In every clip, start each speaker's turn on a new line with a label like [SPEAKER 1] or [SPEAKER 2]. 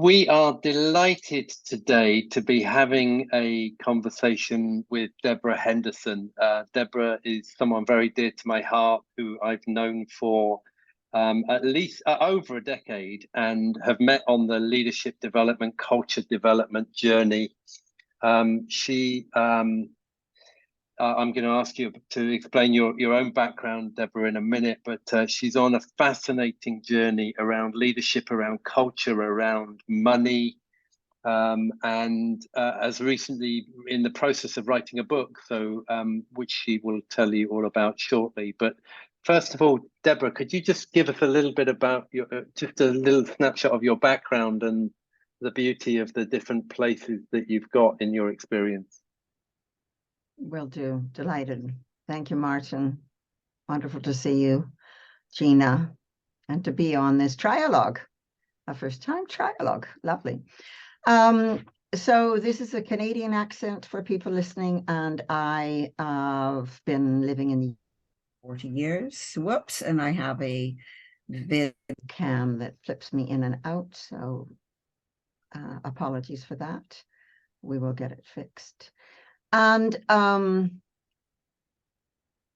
[SPEAKER 1] We are delighted today to be having a conversation with Deborah Henderson. Deborah is someone very dear to my heart who I've known for at least over a decade and have met on the leadership development, culture development journey. I'm going to ask you to explain your own background, Deborah, in a minute, but she's on a fascinating journey around leadership, around culture, around money, and as recently in the process of writing a book, which she will tell you all about shortly. But first of all, Deborah, could you just give us a little bit about just a little snapshot of your background and the beauty of the different places that you've got in your experience?
[SPEAKER 2] Will do. Delighted. Thank you, Martin. Wonderful to see you, Gina, and to be on this Trialogue, a first-time Trialogue. Lovely. So this is a Canadian accent for people listening, and I have been living in the 40 years. Whoops, and I have a vid cam that flips me in and out, so apologies for that. We will get it fixed. And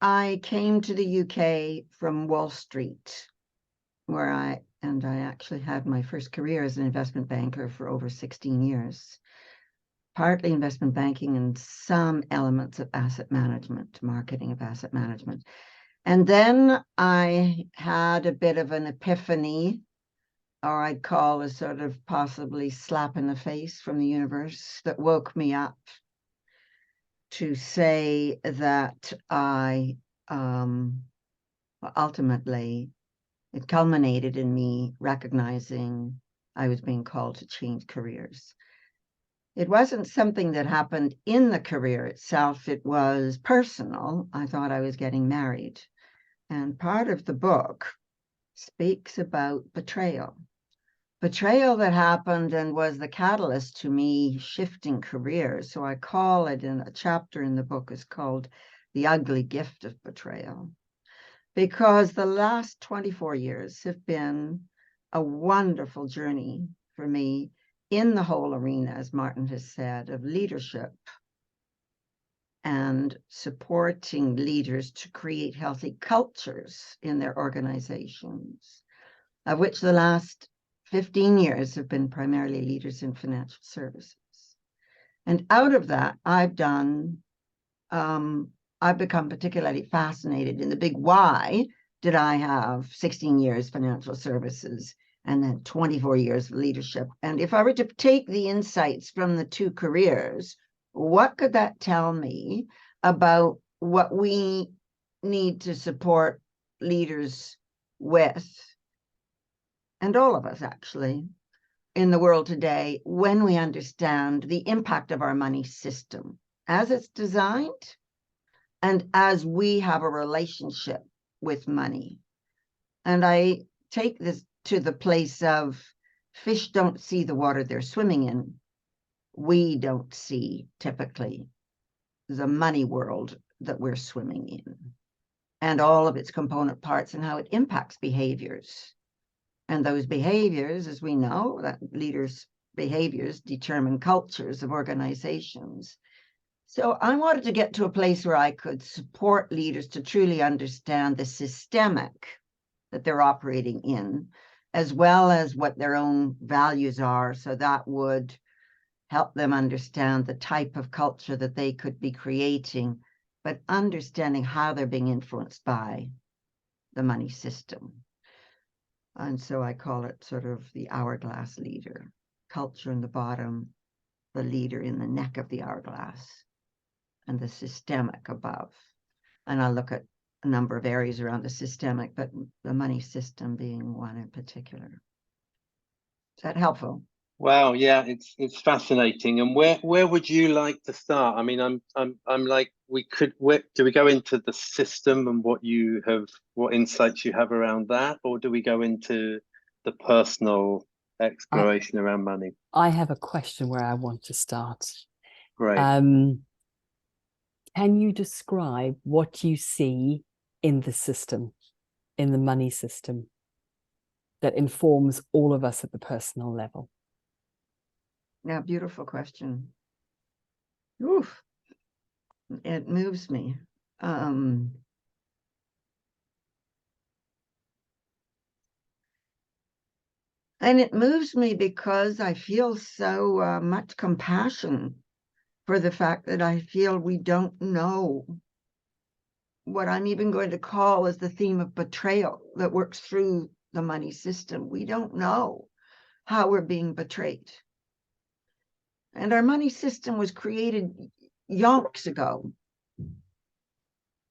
[SPEAKER 2] I came to the UK from Wall Street, where I actually had my first career as an investment banker for over 16 years, partly investment banking and some elements of asset management, marketing of asset management. And then I had a bit of an epiphany, or I'd call a sort of possibly slap in the face from the universe, that woke me up to say that I ultimately, it culminated in me recognizing I was being called to change careers. It wasn't something that happened in the career itself. It was personal. I thought I was getting married. And part of the book speaks about betrayal. Betrayal that happened and was the catalyst to me shifting careers. So I call it, in a chapter in the book is called The Ugly Gift of Betrayal, because the last 24 years have been a wonderful journey for me in the whole arena, as Martin has said, of leadership and supporting leaders to create healthy cultures in their organizations, of which the last 15 years have been primarily leaders in financial services. And out of that, I've become particularly fascinated in the big why did I have 16 years financial services and then 24 years of leadership. And if I were to take the insights from the two careers, what could that tell me about what we need to support leaders with, and all of us actually, in the world today, when we understand the impact of our money system as it's designed and as we have a relationship with money. And I take this to the place of fish don't see the water they're swimming in. We don't see typically the money world that we're swimming in and all of its component parts and how it impacts behaviors. And those behaviors, as we know, that leaders' behaviors determine cultures of organizations. So I wanted to get to a place where I could support leaders to truly understand the systemic that they're operating in, as well as what their own values are. So that would help them understand the type of culture that they could be creating, but understanding how they're being influenced by the money system. And so I call it sort of the hourglass leader, culture in the bottom, the leader in the neck of the hourglass, and the systemic above. And I'll look at a number of areas around the systemic, but the money system being one in particular. Is that helpful?
[SPEAKER 1] Wow, yeah, it's fascinating. And where would you like to start? I mean, I'm like, do we go into the system and what insights you have around that, or do we go into the personal exploration around money?
[SPEAKER 3] I have a question where I want to start.
[SPEAKER 1] Great.
[SPEAKER 3] Can you describe what you see in the system, in the money system, that informs all of us at the personal level?
[SPEAKER 2] Yeah, beautiful question. Oof. It moves me. And it moves me because I feel so much compassion for the fact that I feel we don't know what I'm even going to call as the theme of betrayal that works through the money system. We don't know how we're being betrayed. And our money system was created yonks ago.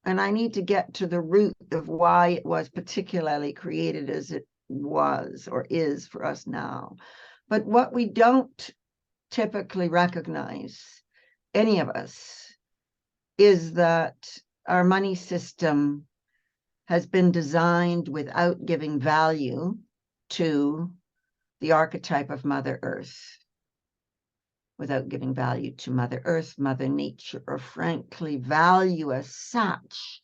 [SPEAKER 2] And I need to get to the root of why it was particularly created as it was or is for us now. But what we don't typically recognize, any of us, is that our money system has been designed without giving value to the archetype of Mother Earth, without giving value to Mother Earth, Mother Nature, or frankly, value as such.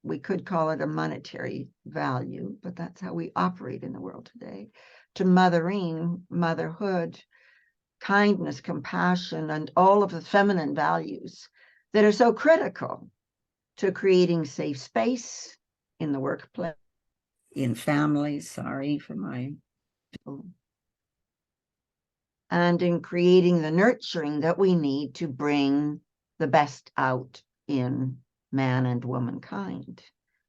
[SPEAKER 2] We could call it a monetary value, but that's how we operate in the world today. To mothering, motherhood, kindness, compassion, and all of the feminine values that are so critical to creating safe space in the workplace, in families, sorry for my, and in creating the nurturing that we need to bring the best out in man and womankind.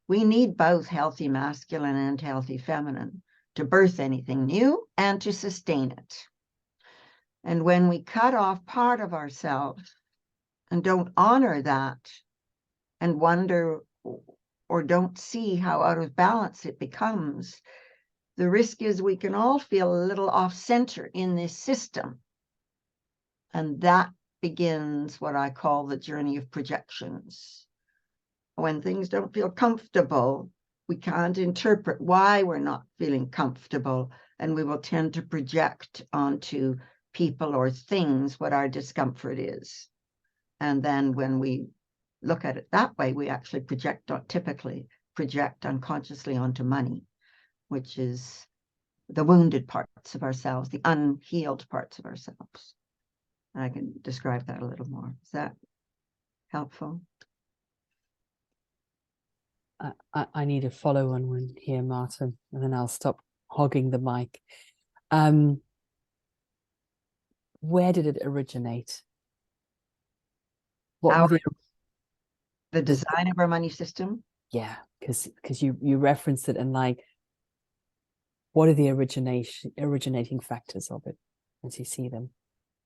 [SPEAKER 2] We need both healthy masculine and healthy feminine to birth anything new and to sustain it. And when we cut off part of ourselves and don't honor that and wonder or don't see how out of balance it becomes, the risk is we can all feel a little off center in this system. And that begins what I call the journey of projections. When things don't feel comfortable, we can't interpret why we're not feeling comfortable, and we will tend to project onto people or things what our discomfort is. And then when we look at it that way, we actually typically project unconsciously onto money, which is the wounded parts of ourselves, the unhealed parts of ourselves. And I can describe that a little more. Is that helpful?
[SPEAKER 3] I need a follow-on one here, Martin, and then I'll stop hogging the mic. Where did it originate? What were
[SPEAKER 2] the design of our money system?
[SPEAKER 3] Yeah, because you referenced it, and like, what are the originating factors of it as you see them?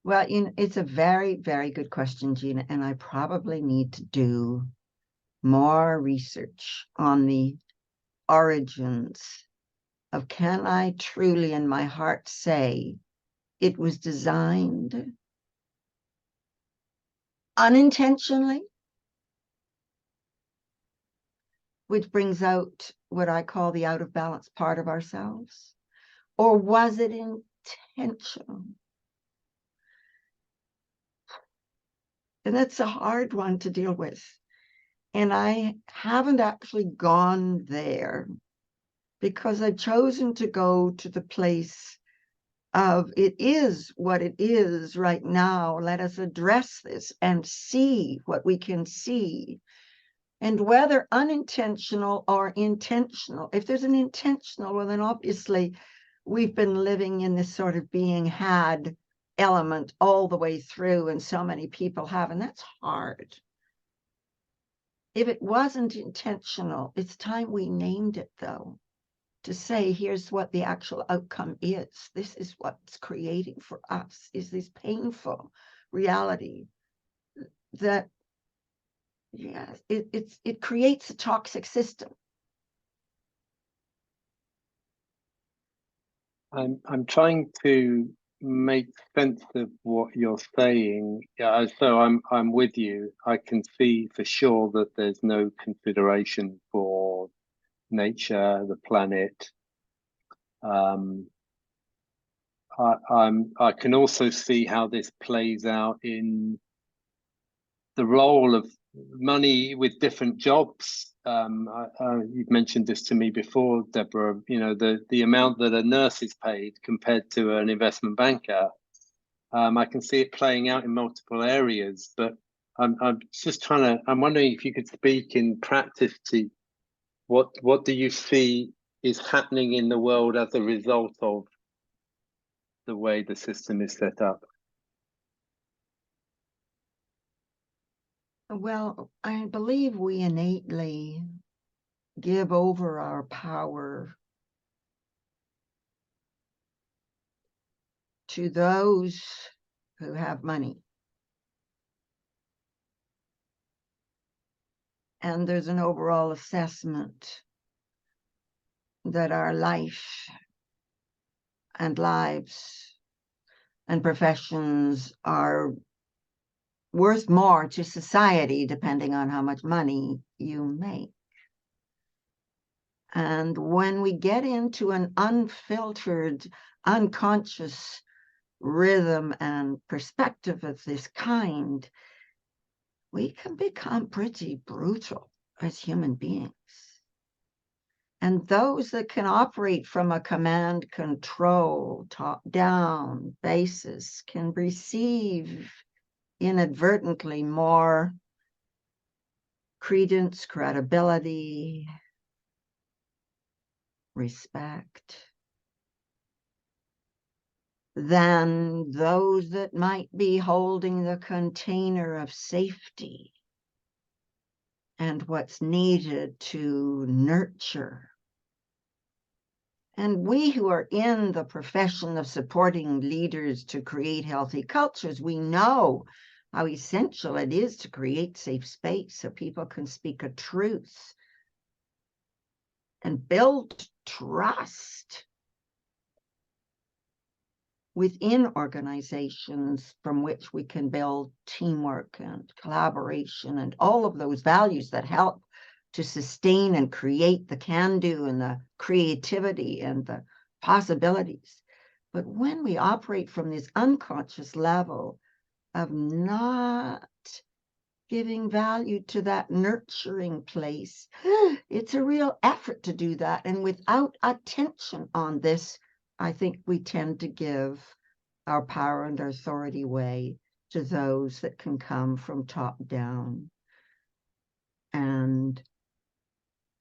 [SPEAKER 2] Well, it's a very, very good question, Gina, and I probably need to do more research on the origins of, can I truly in my heart say it was designed unintentionally, which brings out what I call the out of balance part of ourselves, or was it intentional? And that's a hard one to deal with. And I haven't actually gone there because I've chosen to go to the place of, it is what it is right now. Let us address this and see what we can see. And whether unintentional or intentional, if there's an intentional, well, then obviously we've been living in this sort of being had element all the way through, and so many people have, and that's hard. If it wasn't intentional, it's time we named it, though, to say, here's what the actual outcome is. This is what's creating for us, is this painful reality that, yes, it creates a toxic system.
[SPEAKER 1] I'm trying to make sense of what you're saying. Yeah, so I'm with you. I can see for sure that there's no consideration for nature, the planet. I can also see how this plays out in the role of money with different jobs. You've mentioned this to me before, Deborah. You know, the amount that a nurse is paid compared to an investment banker. I can see it playing out in multiple areas, but I'm just I'm wondering if you could speak in practice to what do you see is happening in the world as a result of the way the system is set up?
[SPEAKER 2] Well, I believe we innately give over our power to those who have money. And there's an overall assessment that our life and lives and professions are worth more to society depending on how much money you make. And when we get into an unfiltered, unconscious rhythm and perspective of this kind, we can become pretty brutal as human beings. And those that can operate from a command control, top-down basis can receive inadvertently more credence, credibility, respect than those that might be holding the container of safety and what's needed to nurture. And we who are in the profession of supporting leaders to create healthy cultures, we know how essential it is to create safe space so people can speak a truth and build trust within organizations from which we can build teamwork and collaboration and all of those values that help to sustain and create the can-do and the creativity and the possibilities. But when we operate from this unconscious level of not giving value to that nurturing place, it's a real effort to do that. And without attention on this, I think we tend to give our power and authority away to those that can come from top down and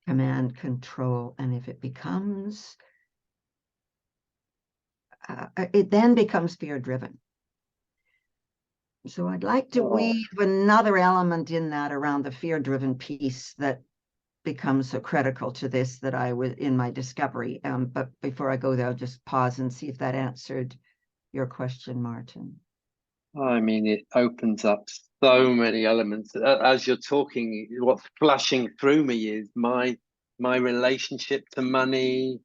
[SPEAKER 2] command control. And if it becomes, it then becomes fear driven. So I'd like to weave another element in that around the fear driven piece that becomes so critical to this that I was in my discovery. But before I go there, I'll just pause and see if that answered your question, Martin.
[SPEAKER 1] I mean, it opens up so many elements. As you're talking, what's flashing through me is my relationship to money,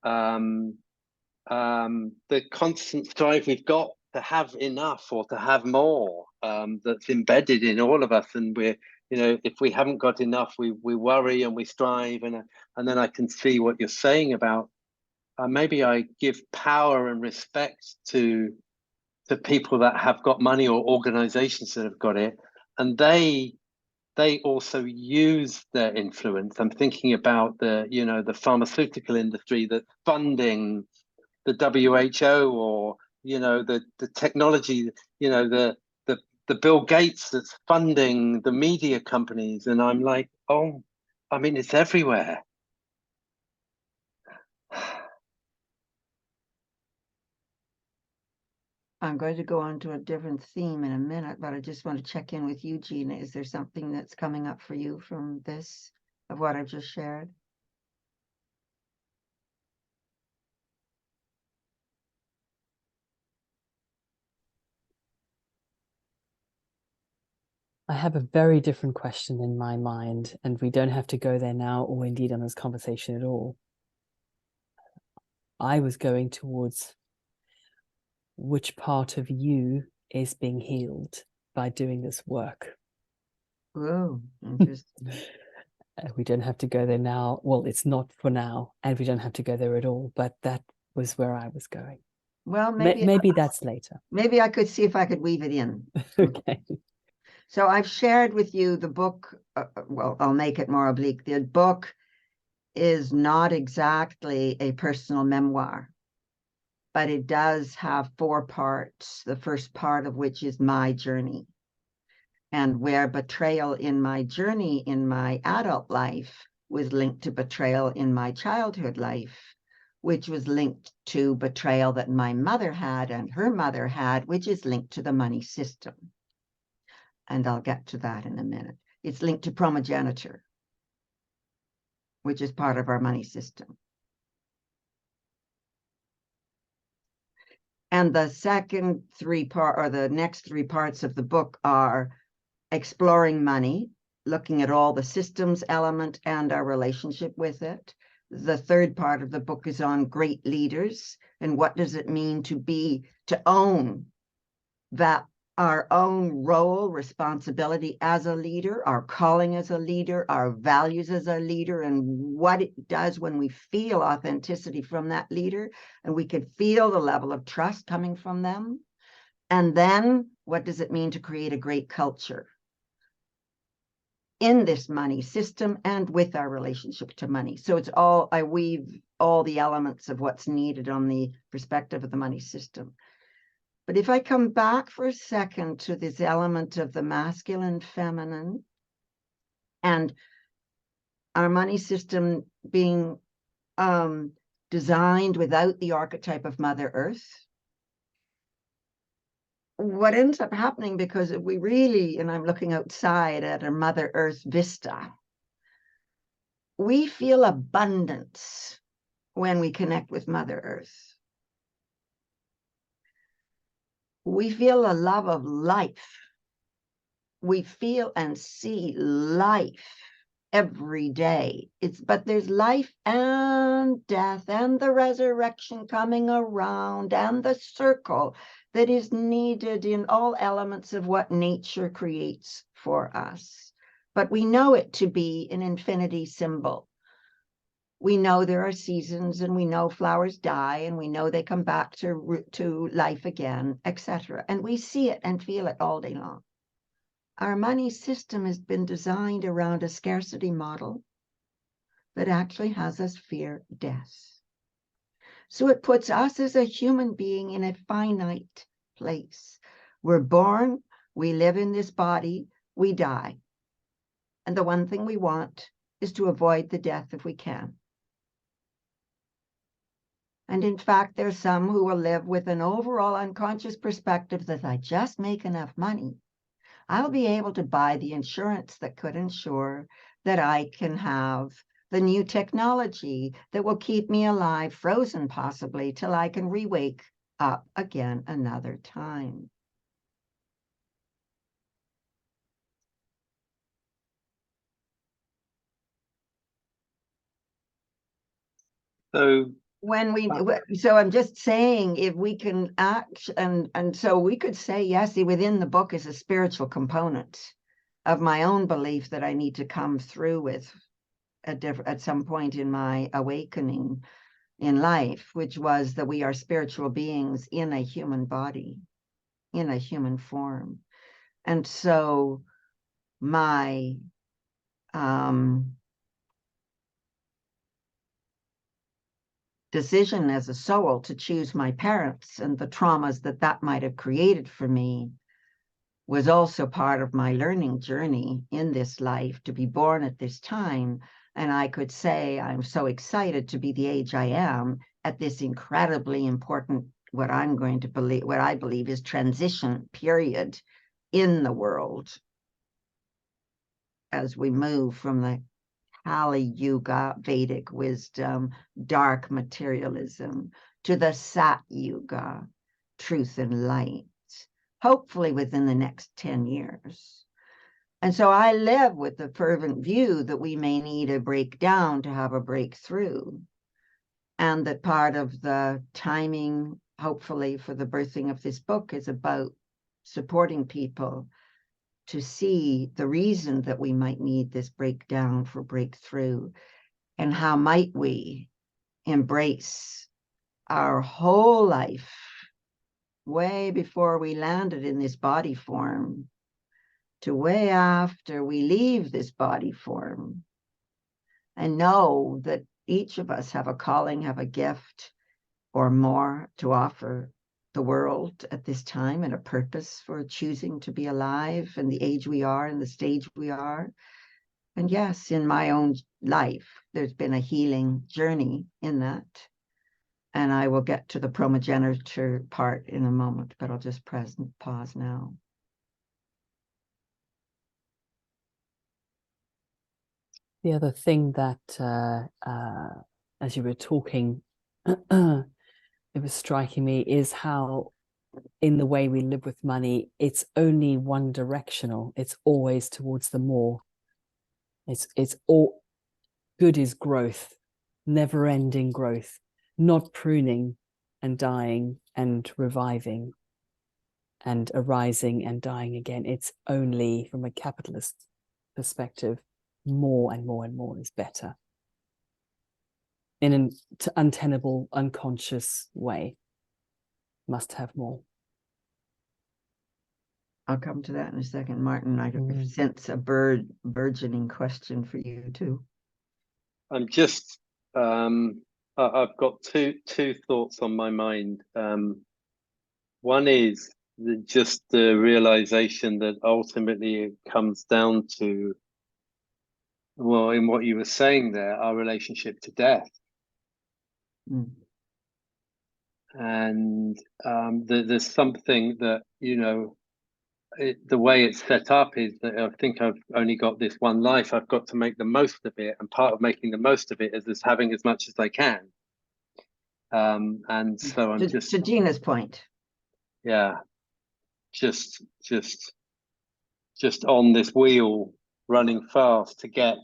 [SPEAKER 1] the constant strive we've got to have enough or to have more, that's embedded in all of us. And we're, if we haven't got enough, we worry and we strive. And then I can see what you're saying about maybe I give power and respect to people that have got money or organizations that have got it, and they also use their influence. I'm thinking about the pharmaceutical industry that's funding the WHO, or the technology, the Bill Gates that's funding the media companies, and I'm like, oh, I mean, it's everywhere.
[SPEAKER 2] I'm going to go on to a different theme in a minute, but I just want to check in with you, Gina. Is there something that's coming up for you from this, of what I've just shared?
[SPEAKER 3] I have a very different question in my mind, and we don't have to go there now or indeed on this conversation at all. I was going towards which part of you is being healed by doing this work.
[SPEAKER 2] Oh, interesting.
[SPEAKER 3] We don't have to go there now. Well, it's not for now, and we don't have to go there at all, but that was where I was going.
[SPEAKER 2] Well, maybe
[SPEAKER 3] that's later.
[SPEAKER 2] Maybe I could see if I could weave it in.
[SPEAKER 3] Okay.
[SPEAKER 2] So I've shared with you the book. Well, I'll make it more oblique. The book is not exactly a personal memoir. but it does have 4 parts, the first part of which is my journey. And where betrayal in my journey in my adult life was linked to betrayal in my childhood life, which was linked to betrayal that my mother had and her mother had, which is linked to the money system. And I'll get to that in a minute. It's linked to primogeniture, which is part of our money system. And the second 3 part, or the next 3 parts of the book are exploring money, looking at all the systems element and our relationship with it. The third part of the book is on great leaders and what does it mean to own that our own role, responsibility as a leader, our calling as a leader, our values as a leader, and what it does when we feel authenticity from that leader and we can feel the level of trust coming from them. And then what does it mean to create a great culture in this money system and with our relationship to money? So it's all, I weave all the elements of what's needed on the perspective of the money system. But if I come back for a second to this element of the masculine, feminine, and our money system being designed without the archetype of Mother Earth, what ends up happening, because if we really, and I'm looking outside at a Mother Earth vista, we feel abundance when we connect with Mother Earth. We feel a love of life. We feel and see life every day. But there's life and death and the resurrection coming around and the circle that is needed in all elements of what nature creates for us. But we know it to be an infinity symbol. We know there are seasons, and we know flowers die, and we know they come back to life again, etc. And we see it and feel it all day long. Our money system has been designed around a scarcity model that actually has us fear death. So it puts us as a human being in a finite place. We're born, we live in this body, we die. And the one thing we want is to avoid the death if we can. And in fact, there's some who will live with an overall unconscious perspective that if I just make enough money, I'll be able to buy the insurance that could ensure that I can have the new technology that will keep me alive, frozen possibly, till I can re-wake up again another time.
[SPEAKER 1] So
[SPEAKER 2] so I'm just saying, if we can act, and so we could say, yes, within the book is a spiritual component of my own belief that I need to come through with at some point in my awakening in life, which was that we are spiritual beings in a human body, in a human form. And so my decision as a soul to choose my parents and the traumas that might have created for me was also part of my learning journey in this life, to be born at this time. And I could say I'm so excited to be the age I am at this incredibly important, what I believe is transition period in the world as we move from the Kali Yuga, Vedic wisdom, dark materialism, to the Sat Yuga, truth and light, hopefully within the next 10 years. And so I live with the fervent view that we may need a breakdown to have a breakthrough, and that part of the timing, hopefully, for the birthing of this book is about supporting people to see the reason that we might need this breakdown for breakthrough, and how might we embrace our whole life way before we landed in this body form to way after we leave this body form, and know that each of us have a calling, have a gift, or more to offer the world at this time, and a purpose for choosing to be alive and the age we are and the stage we are. And yes, in my own life, there's been a healing journey in that. And I will get to the promogenitor part in a moment, but I'll just pause now.
[SPEAKER 3] The other thing that, as you were talking, it was striking me is how in the way we live with money, it's only one directional. It's always towards the more. It's all good is growth, never ending growth, not pruning and dying and reviving and arising and dying again. It's only from a capitalist perspective, more and more and more is better in an untenable, unconscious way. Must have more.
[SPEAKER 2] I'll come to that in a second. Martin, I sense a burgeoning question for you too.
[SPEAKER 1] I'm just, I've got two thoughts on my mind. One is just the realization that ultimately it comes down to, well, in what you were saying there, our relationship to death. And there's something that, you know, the way it's set up is that I think I've only got this one life. I've got to make the most of it. And part of making the most of it is having as much as I can. And so I'm just...
[SPEAKER 2] To Gina's point.
[SPEAKER 1] Yeah. Just on this wheel, running fast to get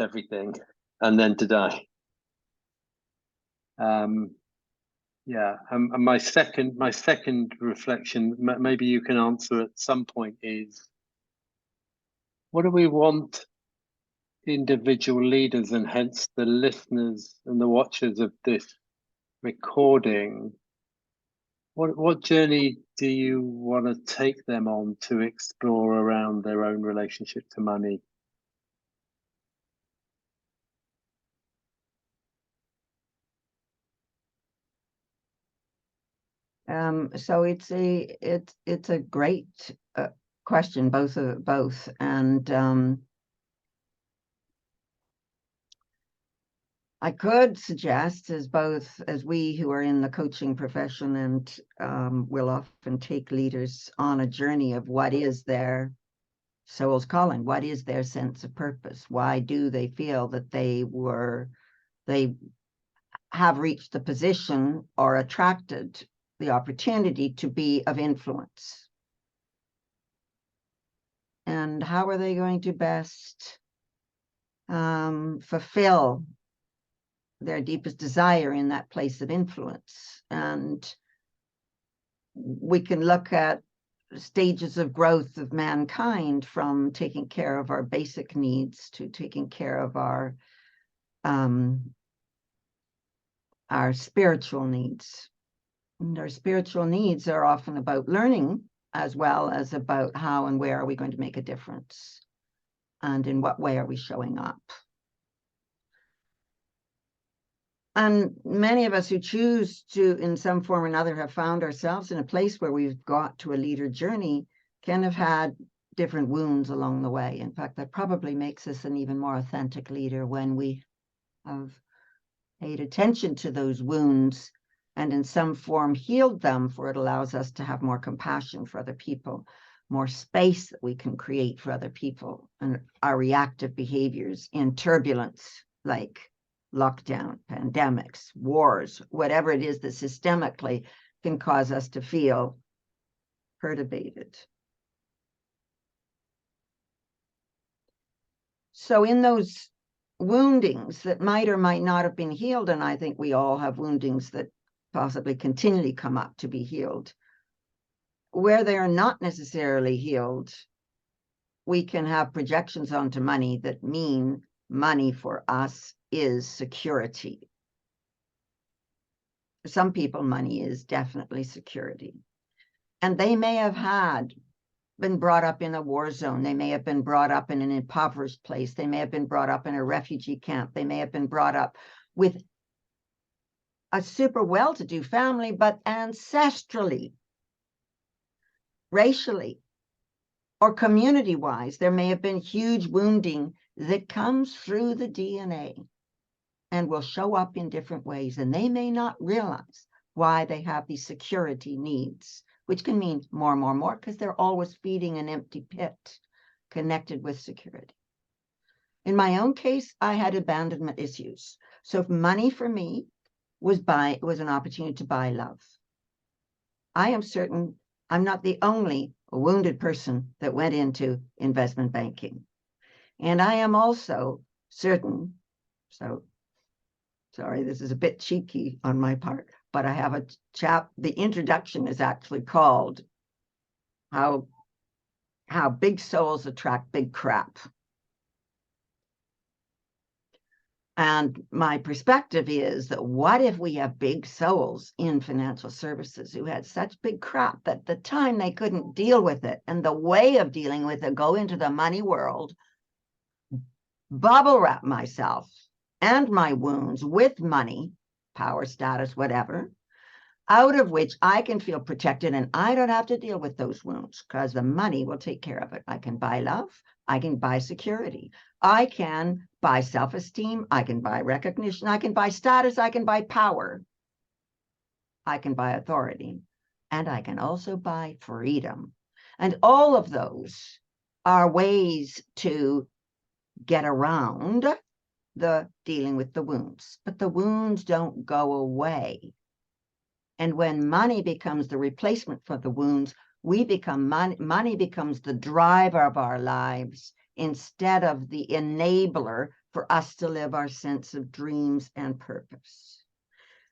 [SPEAKER 1] everything and then to die. Yeah, and my second reflection, maybe you can answer at some point, is what do we want individual leaders and hence the listeners and the watchers of this recording? What journey do you want to take them on to explore around their own relationship to money?
[SPEAKER 2] So it's a great question, both, and I could suggest, as we who are in the coaching profession and will often take leaders on a journey of what is their soul's calling, what is their sense of purpose, why do they feel that they have reached the position or attracted the opportunity to be of influence. And how are they going to best fulfill their deepest desire in that place of influence? And we can look at stages of growth of mankind, from taking care of our basic needs to taking care of our spiritual needs. And our spiritual needs are often about learning as well as about how and where are we going to make a difference, and in what way are we showing up. And many of us who choose to, in some form or another, have found ourselves in a place where we've got to a leader journey can have had different wounds along the way. In fact, that probably makes us an even more authentic leader when we have paid attention to those wounds and in some form healed them, for it allows us to have more compassion for other people, more space that we can create for other people, and our reactive behaviors in turbulence, like lockdown, pandemics, wars, whatever it is that systemically can cause us to feel perturbated. So in those woundings that might or might not have been healed, and I think we all have woundings that possibly continually come up to be healed, where they are not necessarily healed, we can have projections onto money that mean money for us is security. For some people, money is definitely security. And they may have been brought up in a war zone. They may have been brought up in an impoverished place. They may have been brought up in a refugee camp. They may have been brought up with a super well-to-do family, but ancestrally, racially, or community-wise, there may have been huge wounding that comes through the DNA and will show up in different ways. And they may not realize why they have these security needs, which can mean more, because they're always feeding an empty pit connected with security. In my own case, I had abandonment issues. So if money for me was an opportunity to buy love. I am certain I'm not the only wounded person that went into investment banking. And I am also certain, so sorry, this is a bit cheeky on my part, but I have the introduction is actually called How Big Souls Attract Big Crap. And my perspective is that what if we have big souls in financial services who had such big crap that at the time they couldn't deal with it, and the way of dealing with it, go into the money world, bubble wrap myself and my wounds with money, power, status, whatever, out of which I can feel protected and I don't have to deal with those wounds because the money will take care of it. I can buy love. I can buy security. I can buy self-esteem. I can buy recognition. I can buy status. I can buy power. I can buy authority. And I can also buy freedom. And all of those are ways to get around the dealing with the wounds. But the wounds don't go away. And when money becomes the replacement for the wounds, we become money becomes the driver of our lives instead of the enabler for us to live our sense of dreams and purpose.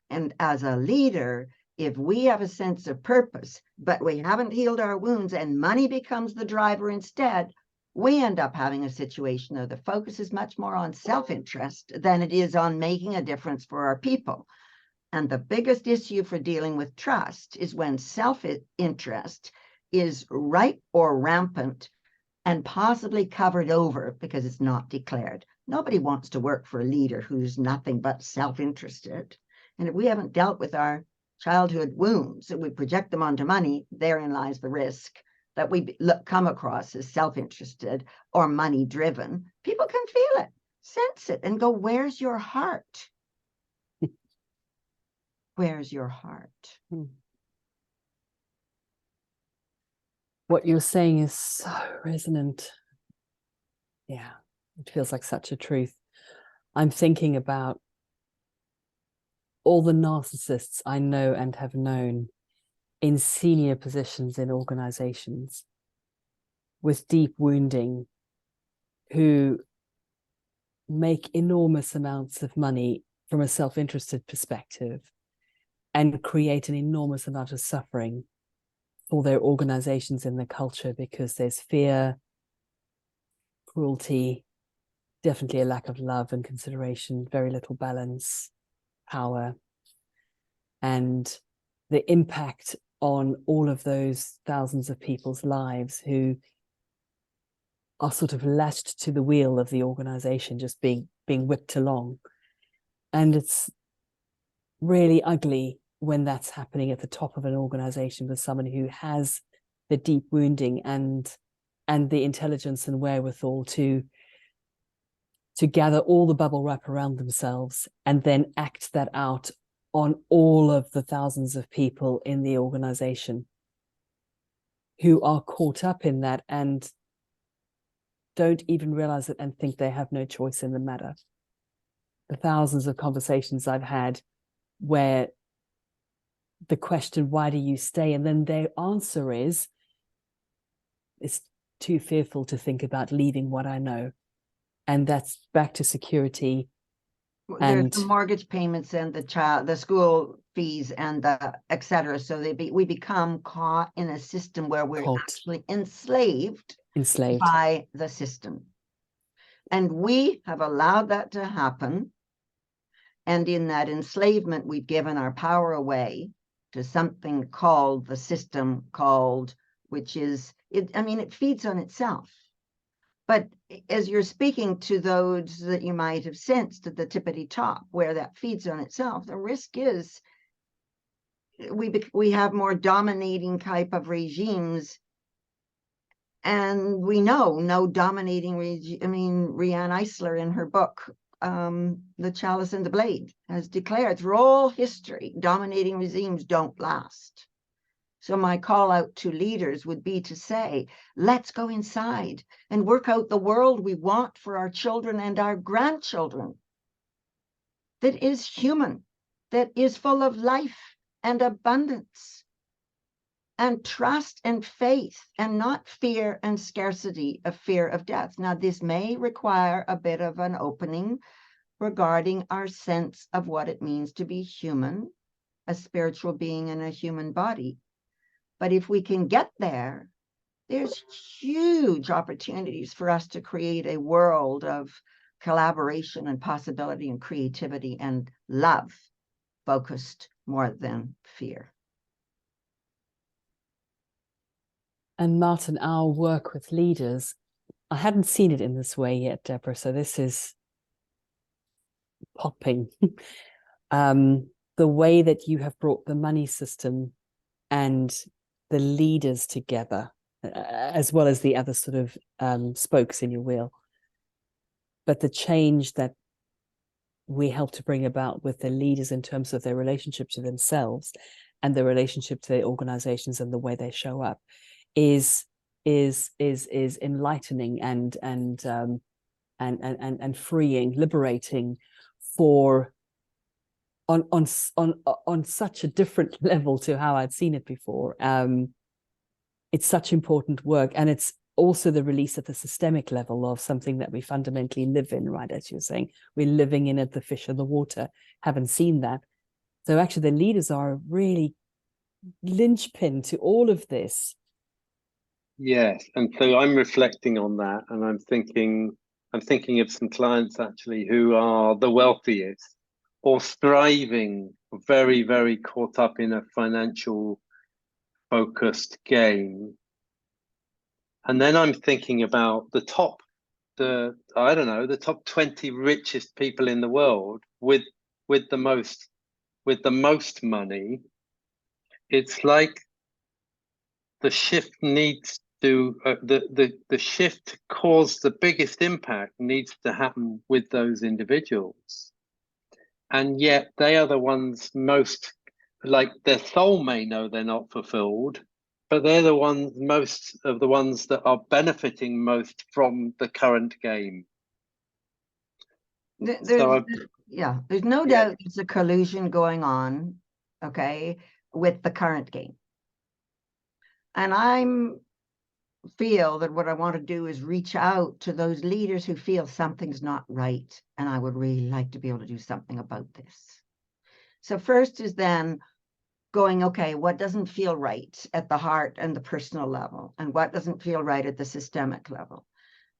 [SPEAKER 2] And as a leader, if we have a sense of purpose, but we haven't healed our wounds and money becomes the driver instead, we end up having a situation where the focus is much more on self-interest than it is on making a difference for our people. And the biggest issue for dealing with trust is when self-interest is ripe or rampant and possibly covered over because it's not declared. Nobody wants to work for a leader who's nothing but self-interested. And if we haven't dealt with our childhood wounds and we project them onto money, therein lies the risk that we come across as self-interested or money-driven. People can feel it, sense it, and go, where's your heart? Where's your heart?
[SPEAKER 3] What you're saying is so resonant. Yeah, it feels like such a truth. I'm thinking about all the narcissists I know and have known in senior positions in organizations with deep wounding, who make enormous amounts of money from a self-interested perspective and create an enormous amount of suffering for their organizations and their culture because there's fear, cruelty, definitely a lack of love and consideration, very little balance, power, and the impact on all of those thousands of people's lives who are sort of lashed to the wheel of the organization, just being whipped along. And it's really ugly when that's happening at the top of an organization with someone who has the deep wounding and the intelligence and wherewithal to gather all the bubble wrap around themselves and then act that out on all of the thousands of people in the organization who are caught up in that and don't even realize it and think they have no choice in the matter. The thousands of conversations I've had where the question, why do you stay? And then their answer is, it's too fearful to think about leaving what I know. And that's back to security.
[SPEAKER 2] There's the mortgage payments and the school fees and the et cetera. So we become caught in a system where we're actually enslaved by the system. And we have allowed that to happen. And in that enslavement, we've given our power away to something called the system, which is, it feeds on itself. But as you're speaking to those that you might have sensed at the tippity top, where that feeds on itself, the risk is we have more dominating type of regimes. And we know no dominating regime. I mean, Rianne Eisler in her book, The Chalice and the Blade, has declared through all history, dominating regimes don't last. So my call out to leaders would be to say, let's go inside and work out the world we want for our children and our grandchildren, that is human, that is full of life and abundance and trust and faith, and not fear and scarcity, of fear of death. Now, this may require a bit of an opening regarding our sense of what it means to be human, a spiritual being in a human body. But if we can get there, there's huge opportunities for us to create a world of collaboration and possibility and creativity and love focused more than fear.
[SPEAKER 3] And Martin, our work with leaders, I hadn't seen it in this way yet, Deborah, so this is popping. The way that you have brought the money system and the leaders together, as well as the other sort of spokes in your wheel. But the change that we help to bring about with the leaders in terms of their relationship to themselves and their relationship to their organizations and the way they show up is enlightening and freeing, liberating for on such a different level to how I'd seen it before. It's such important work, and it's also the release at the systemic level of something that we fundamentally live in, right? As you're saying, we're living in it, the fish in the water. Haven't seen that. So actually the leaders are a really linchpin to all of this.
[SPEAKER 1] Yes, and so I'm reflecting on that, and I'm thinking of some clients actually who are the wealthiest or striving, very, very caught up in a financial focused game. And then I'm thinking about the top 20 richest people in the world with the most money. It's like the shift needs to the shift to cause the biggest impact needs to happen with those individuals, and yet they are the ones most, like, their soul may know they're not fulfilled, but they're the ones that are benefiting most from the current game.
[SPEAKER 2] There's no doubt there's a collusion going on, okay, with the current game. And I feel that what I want to do is reach out to those leaders who feel something's not right, and I would really like to be able to do something about this. So first is then going, okay, what doesn't feel right at the heart and the personal level, and what doesn't feel right at the systemic level?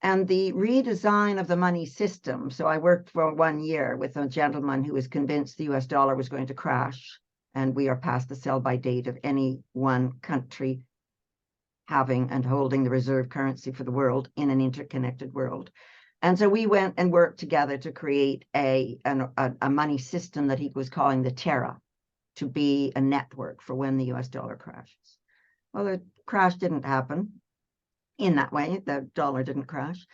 [SPEAKER 2] And the redesign of the money system. So I worked for 1 year with a gentleman who was convinced the US dollar was going to crash, and we are past the sell-by date of any one country having and holding the reserve currency for the world in an interconnected world. And so we went and worked together to create a money system that he was calling the Terra, to be a network for when the US dollar crashes. Well, the crash didn't happen in that way. The dollar didn't crash.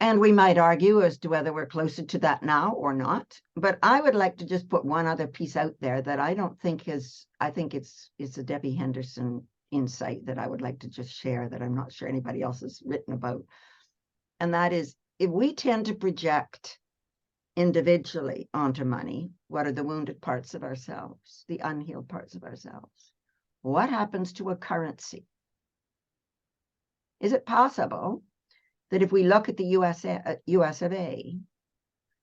[SPEAKER 2] And we might argue as to whether we're closer to that now or not. But I would like to just put one other piece out there that I don't think is, I think it's a Debbie Henderson insight that I would like to just share, that I'm not sure anybody else has written about. And that is, if we tend to project individually onto money, what are the wounded parts of ourselves, the unhealed parts of ourselves? What happens to a currency? Is it possible that if we look at the US of A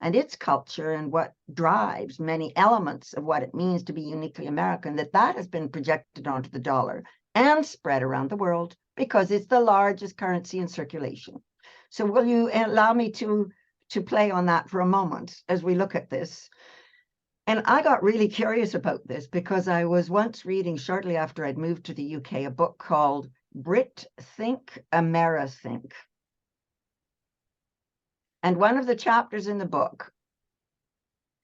[SPEAKER 2] and its culture and what drives many elements of what it means to be uniquely American, that has been projected onto the dollar and spread around the world because it's the largest currency in circulation? So will you allow me to play on that for a moment as we look at this? And I got really curious about this because I was once reading, shortly after I'd moved to the UK, a book called Brit Think, Ameri Think. And one of the chapters in the book,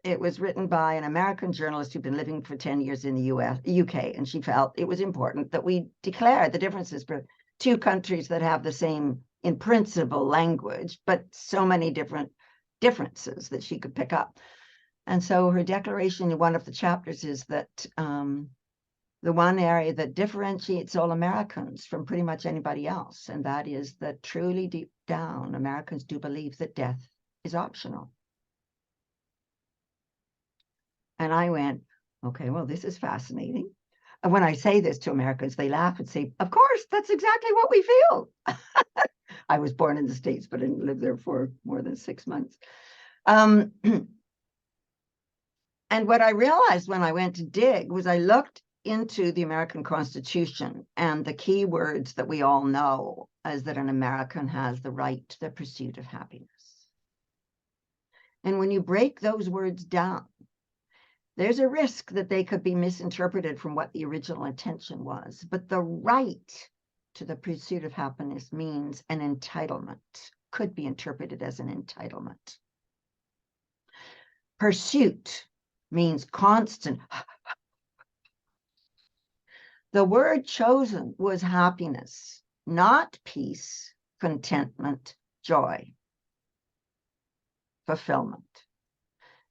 [SPEAKER 2] it was written by an American journalist who'd been living for 10 years in the UK, and she felt it was important that we declare the differences for two countries that have the same, in principle, language, but so many different differences that she could pick up. And so her declaration in one of the chapters is that the one area that differentiates all Americans from pretty much anybody else, and that is that truly deep down, Americans do believe that death is optional. And I went, okay, well, this is fascinating. And when I say this to Americans, they laugh and say, of course, that's exactly what we feel. I was born in the States, but I didn't live there for more than 6 months. And what I realized when I went to dig was I looked into the American Constitution, and the key words that we all know is that an American has the right to the pursuit of happiness. And when you break those words down, there's a risk that they could be misinterpreted from what the original intention was. But the right to the pursuit of happiness means an entitlement, could be interpreted as an entitlement. Pursuit means constant. The word chosen was happiness, not peace, contentment, joy, fulfillment.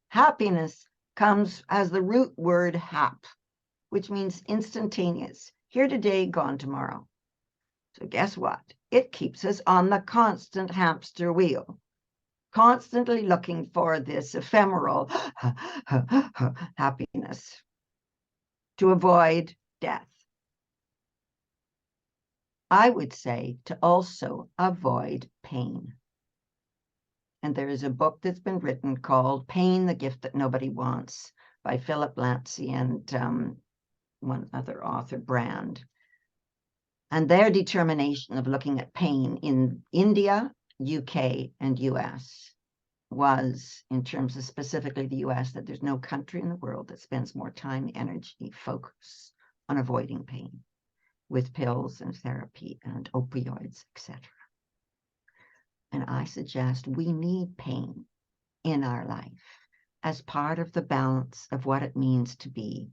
[SPEAKER 2] Happiness comes as the root word hap, which means instantaneous, here today, gone tomorrow. So guess what? It keeps us on the constant hamster wheel, constantly looking for this ephemeral happiness to avoid death. I would say to also avoid pain. And there is a book that's been written called Pain, the Gift That Nobody Wants by Philip Yancey and one other author, Brand. And their determination of looking at pain in India, UK, and US was, in terms of specifically the US, that there's no country in the world that spends more time, energy, focus on avoiding pain with pills and therapy and opioids, etc. And I suggest we need pain in our life as part of the balance of what it means to be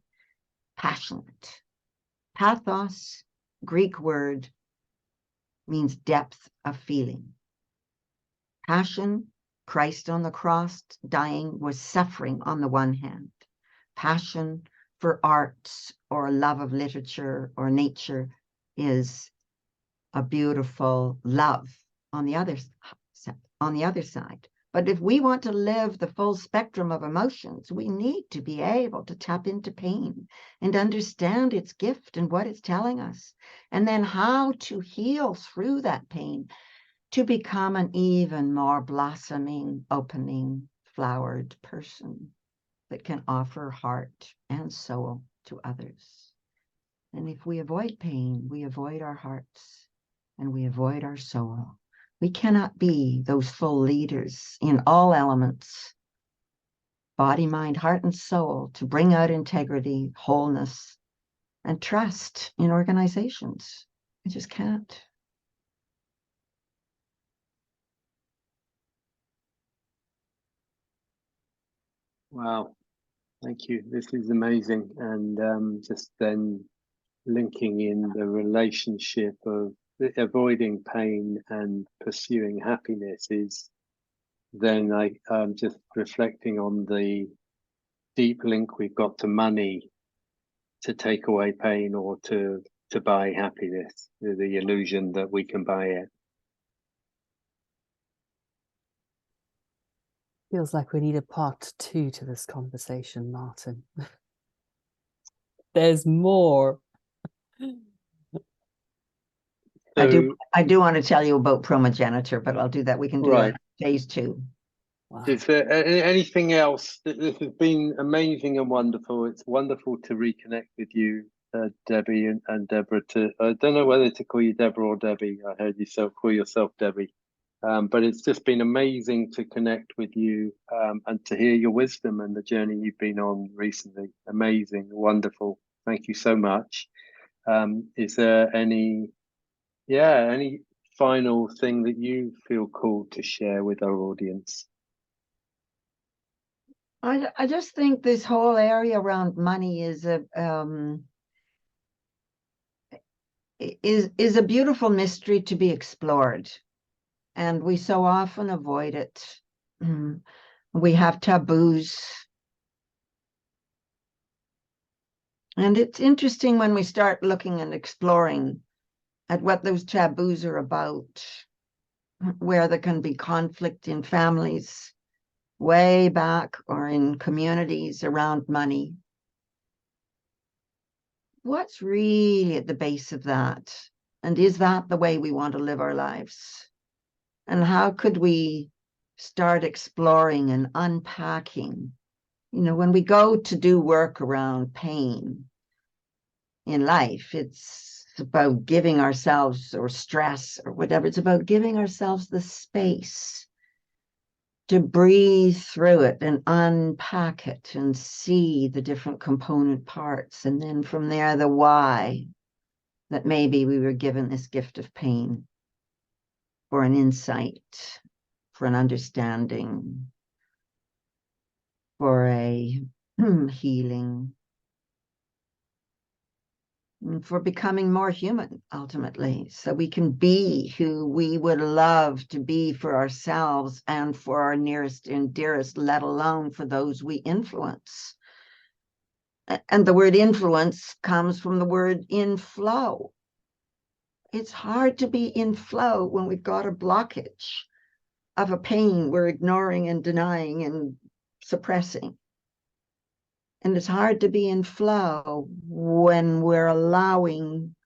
[SPEAKER 2] passionate. Pathos, Greek word, means depth of feeling. Passion, Christ on the cross dying, was suffering on the one hand. Passion for arts or love of literature or nature is a beautiful love on the other side. But if we want to live the full spectrum of emotions, we need to be able to tap into pain and understand its gift and what it's telling us, and then how to heal through that pain to become an even more blossoming, opening, flowered person that can offer heart and soul to others. And if we avoid pain, we avoid our hearts and we avoid our soul. We cannot be those full leaders in all elements, body, mind, heart, and soul, to bring out integrity, wholeness, and trust in organizations. I just can't.
[SPEAKER 1] Wow, thank you. This is amazing. And just then linking in the relationship of avoiding pain and pursuing happiness is then I'm just reflecting on the deep link we've got to money to take away pain or to buy happiness, the illusion that we can buy it.
[SPEAKER 3] Feels like we need a part 2 to this conversation, Martin. There's more.
[SPEAKER 1] So,
[SPEAKER 2] I do want to tell you about Promogenitor, but I'll do that. We can do that phase 2.
[SPEAKER 3] Wow.
[SPEAKER 1] Is there anything else? This has been amazing and wonderful. It's wonderful to reconnect with you, Debbie and Deborah. I don't know whether to call you Deborah or Debbie. I heard you call yourself Debbie. But it's just been amazing to connect with you and to hear your wisdom and the journey you've been on recently. Amazing, wonderful. Thank you so much. Is there any final thing that you feel called to share with our audience?
[SPEAKER 2] I just think this whole area around money is a beautiful mystery to be explored, and we so often avoid it. We have taboos, and it's interesting when we start looking and exploring at what those taboos are about, where there can be conflict in families way back or in communities around money. What's really at the base of that? And is that the way we want to live our lives? And how could we start exploring and unpacking? You know, when we go to do work around pain in life, it's about giving ourselves, or stress or whatever, it's about giving ourselves the space to breathe through it and unpack it and see the different component parts. And then from there, the why, that maybe we were given this gift of pain for an insight, for an understanding, for a healing, and for becoming more human, ultimately, so we can be who we would love to be for ourselves and for our nearest and dearest, let alone for those we influence. And the word influence comes from the word inflow. It's hard to be in flow when we've got a blockage of a pain we're ignoring and denying and suppressing. And it's hard to be in flow when we're allowing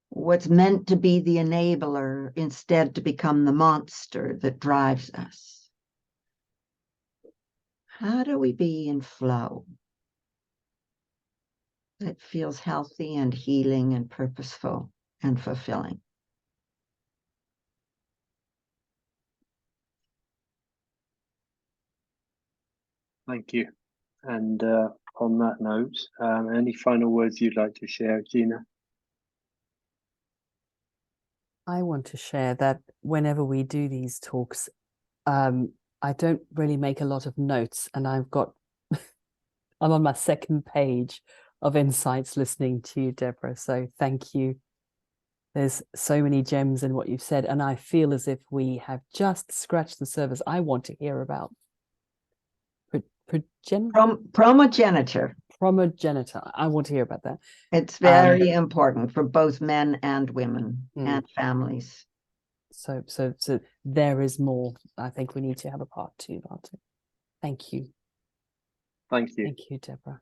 [SPEAKER 2] what's meant to be the enabler instead to become the monster that drives us. How do we be in flow that feels healthy and healing and purposeful and fulfilling?
[SPEAKER 1] Thank you. And on that note, any final words you'd like to share, Gina?
[SPEAKER 3] I want to share that whenever we do these talks, I don't really make a lot of notes, and I'm on my second page of insights listening to you, Deborah. So thank you. There's so many gems in what you've said, and I feel as if we have just scratched the surface. I want to hear about
[SPEAKER 2] Primogenitor.
[SPEAKER 3] I want to hear about that.
[SPEAKER 2] It's very important for both men and women and families.
[SPEAKER 3] So there is more. I think we need to have a part 2 about it. Thank you.
[SPEAKER 1] Thank you.
[SPEAKER 3] Thank you, Deborah.